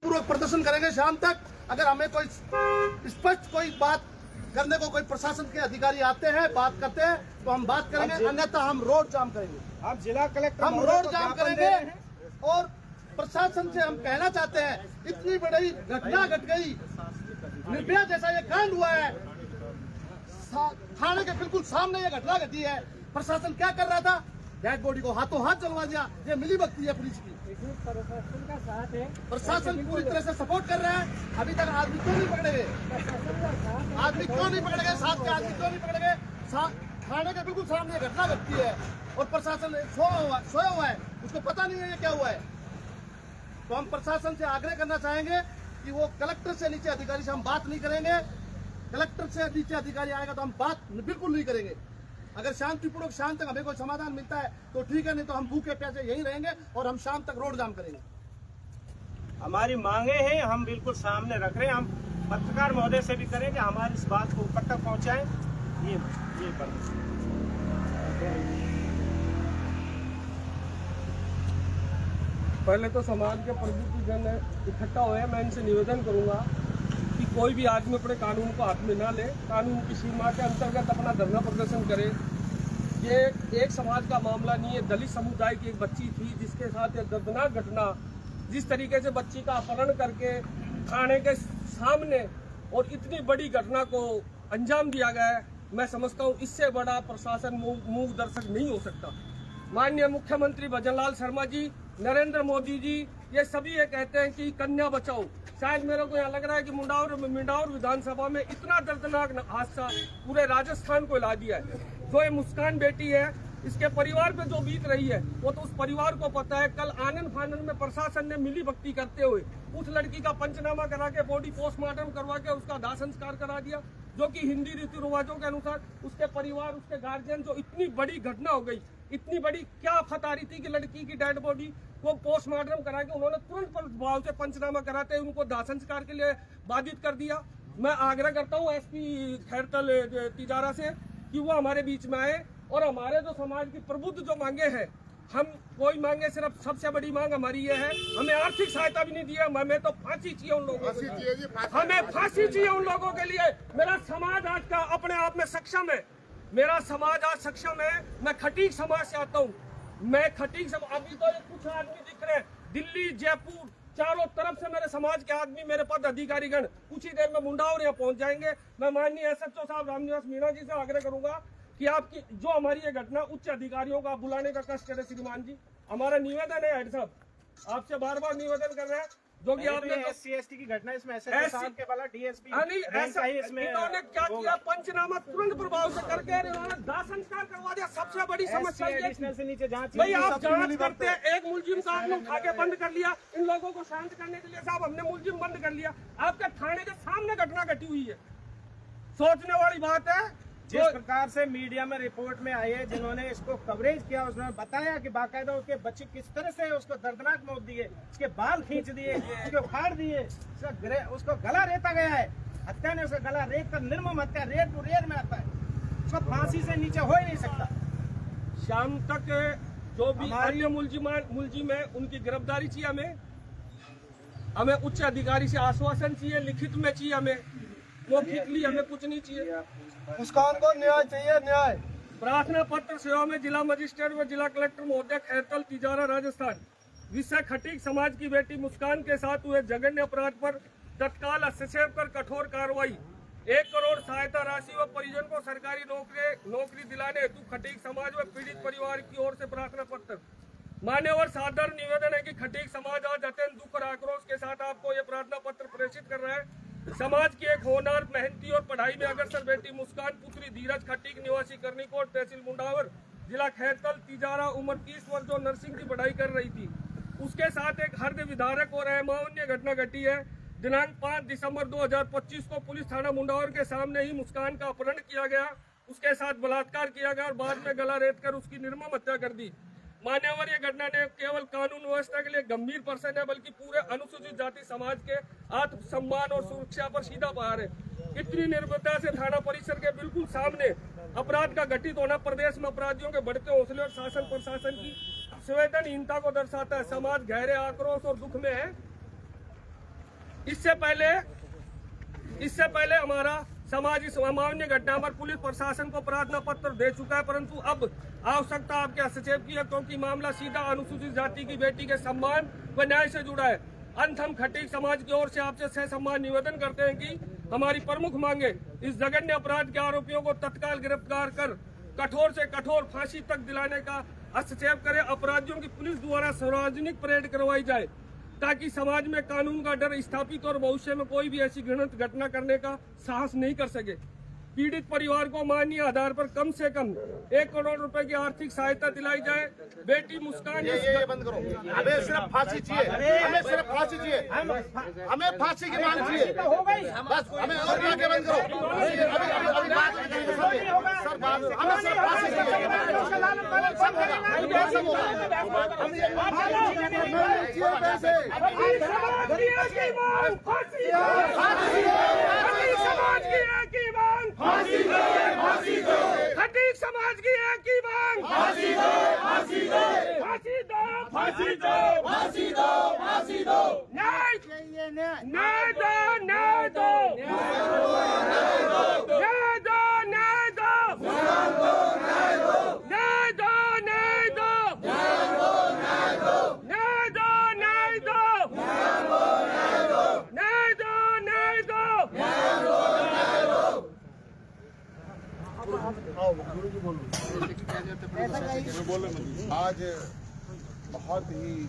पूर्वक प्रदर्शन करेंगे शाम तक। अगर हमें कोई स्पष्ट कोई बात करने को कोई प्रशासन के अधिकारी आते हैं, बात करते हैं, तो हम बात करेंगे, अन्यथा हम रोड जाम करेंगे। आप जिला कलेक्टर हम रोड जाम करेंगे और प्रशासन से हम कहना चाहते हैं, इतनी बड़ी घटना घट गई, निर्भया जैसा ये कांड हुआ है, थाने के बिल्कुल सामने ये घटना घटी है, प्रशासन क्या कर रहा था? डेड बॉडी को हाथों हाथ जलवा दिया। ये मिली भगती है पुलिस की। प्रशासन का साथ है, प्रशासन पूरी तरह से सपोर्ट कर रहा है। अभी तक आदमी क्यों नहीं पकड़े गए? आदमी क्यों नहीं पकड़े गए? साथ के आदमी क्यों नहीं पकड़े गए? थाने के बिल्कुल सामने ये घटना घटती है और प्रशासन सोया हुआ है, उसको पता नहीं है ये क्या हुआ है। तो हम प्रशासन से आग्रह करना चाहेंगे कि वो कलेक्टर से नीचे अधिकारी से हम बात नहीं करेंगे। कलेक्टर से नीचे अधिकारी आएगा तो हम बात बिल्कुल नहीं करेंगे। अगर शांतिपूर्वक शाम तक हमें कोई समाधान मिलता है तो ठीक है, नहीं तो हम भूखे प्यासे यहीं रहेंगे और हम शाम तक रोड जाम करेंगे। हमारी मांगे हैं, हम बिल्कुल सामने रख रहे हैं। हम पत्रकार महोदय से भी करें कि हमारी इस बात को ऊपर तक पहुंचाएं। ये पहले तो समाज के प्रबुद्धजन इकट्ठा हुए, मैं इनसे निवेदन करूंगा कि कोई भी आदमी अपने कानून को हाथ में ना ले, कानून की सीमा के अंतर्गत अपना धरना प्रदर्शन करे। ये एक समाज का मामला नहीं है, दलित समुदाय की एक बच्ची थी जिसके साथ ये दर्दनाक घटना, जिस तरीके से बच्ची का अपहरण करके थाने के सामने और इतनी बड़ी घटना को अंजाम दिया गया है, मैं समझता हूँ इससे बड़ा प्रशासन मूक दर्शक नहीं हो सकता। माननीय मुख्यमंत्री भजनलाल शर्मा जी, नरेंद्र मोदी जी, ये सभी ये कहते हैं कि कन्या बचाओ। शायद मेरे को यहाँ लग रहा है कि मिंडावर विधानसभा में इतना दर्दनाक हादसा पूरे राजस्थान को हिला दिया है। जो ये मुस्कान बेटी है, इसके परिवार पे जो बीत रही है वो तो उस परिवार को पता है। कल आनन फानन में प्रशासन ने मिली भक्ति करते हुए उस लड़की का पंचनामा करा के बॉडी पोस्टमार्टम करवा के उसका दाह संस्कार करा दिया, जो कि हिंदी रीति रिवाजों के अनुसार उसके परिवार, उसके गार्जियन, जो इतनी बड़ी घटना हो गई, इतनी बड़ी क्या आफत आ रही थी कि लड़की की डेड बॉडी को पोस्टमार्टम करा के उन्होंने तुरंत प्रभाव से पंचनामा कराते हुए उनको दाह संस्कार के लिए बाधित कर दिया। मैं आग्रह करता हूँ एसपी खैरतल तिजारा से कि वो हमारे बीच में आए और हमारे जो समाज की प्रबुद्ध जो मांगे हैं, हम कोई मांगे, सिर्फ सबसे बड़ी मांग हमारी ये है, हमें आर्थिक सहायता भी नहीं दी है, हमें तो फांसी चाहिए उन लोगों को, हमें फांसी चाहिए उन लोगों के लिए। मेरा समाज आज का अपने आप में सक्षम है, मेरा समाज आज सक्षम है। मैं खटीक समाज से आता हूँ, मैं खटीक समाज, अभी तो ये कुछ आदमी दिख रहे हैं, दिल्ली, जयपुर, चारों तरफ से मेरे समाज के आदमी, मेरे पद अधिकारीगण कुछ ही देर में मुंडावर यहाँ पहुंच जाएंगे। मैं माननीय एसएचओ साहब रामनिवास मीणा जी से आग्रह करूंगा कि आपकी जो हमारी ये घटना उच्च अधिकारियों का बुलाने का कष्ट करें। श्रीमान जी, हमारा निवेदन है, हेड साहब आपसे बार बार निवेदन कर रहे हैं, जो कि आपने SC/ST की घटना इसमें साहब के वाला DSP इसमें इन्होंने क्या किया, पंचनामा तुरंत प्रभाव से करके इन्होंने दाह संस्कार करवा दिया। सबसे बड़ी समस्या ये से नीचे जांच, भाई आप जांच करते हैं, एक मुलजिम को आपने उठा के बंद कर लिया, इन लोगों को शांत करने के लिए साहब हमने मुलजिम बंद कर लिया। आपके थाने के सामने घटना घटी हुई है, सोचने वाली बात है। जिस प्रकार से मीडिया में रिपोर्ट में आई है, जिन्होंने इसको कवरेज किया, उसने बताया कि बाकायदा उसके बच्चे किस तरह से उसको दर्दनाक मौत दी है, उसके बाल खींच दिए, उसको फाड़ दिए, उसको गला रेता गया है। हत्या ने उसका गला रेत कर, निर्मम हत्या, रेत टू रेत में आता है, उसको फांसी से नीचे हो ही नहीं सकता। शाम तक जो भी अन्य मुलजिम है उनकी गिरफ्तारी चाहिए, हमें उच्च अधिकारी से आश्वासन चाहिए, लिखित में चाहिए, हमें मौखिकली हमें कुछ नहीं चाहिए। मुस्कान को न्याय चाहिए, न्याय। प्रार्थना पत्र सेवा में जिला मजिस्ट्रेट व जिला कलेक्टर महोदय खैरतल तिजारा राजस्थान, विषय खटीक समाज की बेटी मुस्कान के साथ हुए जघन्य अपराध पर तत्काल हस्तक्षेप कर कठोर कार्रवाई, 1 करोड़ सहायता राशि व परिजन को सरकारी नौकरी दिलाने हेतु खटीक समाज व पीड़ित परिवार की ओर से प्रार्थना पत्र। मान्यवर सादर निवेदन है कि खटीक समाज आज अत्यंत दुख और आक्रोश के साथ आपको ये प्रार्थना पत्र प्रेषित कर रहा है। समाज की एक होनहार, मेहनती और पढ़ाई में अग्रसर बेटी मुस्कान पुत्री धीरज खटीक निवासी करनीकोट, तहसील मुंडावर, जिला खैरतल तिजारा, उम्र 30 वर्ष, जो नर्सिंग की पढ़ाई कर रही थी, उसके साथ एक हृदय विदारक और अमानवीय घटना घटी है। दिनांक 5 दिसंबर 2025 को पुलिस थाना मुंडावर के सामने ही मुस्कान का अपहरण किया गया, उसके साथ बलात्कार किया गया और बाद में गला रेत कर उसकी निर्मम हत्या कर दी। मान्यवर ये घटना ने केवल कानून व्यवस्था के लिए गंभीर प्रश्न है, बल्कि पूरे अनुसूचित जाति समाज के आत्म सम्मान और सुरक्षा पर सीधा प्रहार है। इतनी निर्भरता से थाना परिसर के बिल्कुल सामने अपराध का घटित होना प्रदेश में अपराधियों के बढ़ते हौसले और शासन प्रशासन की संवेदनहीनता को दर्शाता है। समाज गहरे आक्रोश और दुख में है। इससे पहले हमारा समाज इस सामान्य घटना पर पुलिस प्रशासन को प्रार्थना पत्र दे चुका है, परंतु अब आवश्यकता आपके हस्तक्षेप की है, क्योंकि मामला सीधा अनुसूचित जाति की बेटी के सम्मान व न्याय से जुड़ा है। अंत हम खटीक समाज की ओर से आपसे सहसम्मान निवेदन करते हैं कि हमारी प्रमुख मांगे इस जघन्य अपराध के आरोपियों को तत्काल गिरफ्तार कर कठोर से कठोर फांसी तक दिलाने का हस्तक्षेप करें। अपराधियों की पुलिस द्वारा सार्वजनिक परेड करवाई जाए ताकि समाज में कानून का डर स्थापित और भविष्य में कोई भी ऐसी घृणित घटना करने का साहस नहीं कर सके। पीड़ित परिवार को माननीय आधार पर कम से कम 1 करोड़ रुपए की आर्थिक सहायता दिलाई जाए। बेटी मुस्कान ये बंद करो। हमें सिर्फ फांसी चाहिए, हमें सिर्फ फांसी चाहिए, हमें फांसी की मांग चाहिए। हो गई बस हमें और आगे बंद करो। अभी बात सर बात हमें सिर्फ फांसी चाहिए। खटीक समाज की एक ही मांग, फांसी दो, फांसी दो, फांसी दो, फांसी दो, फांसी दो, फांसी दो, न्याय चाहिए, न्याय दो, न्याय दो, न्याय दो, न्याय दो, न्याय दो, न्याय दो, न्याय दो, न्याय दो, न्याय दो, न्याय दो, न्याय दो, न्याय दो, न्याय दो, न्याय दो, न्याय दो, न्याय दो, न्याय दो, न्याय दो, न्याय दो। आज बहुत ही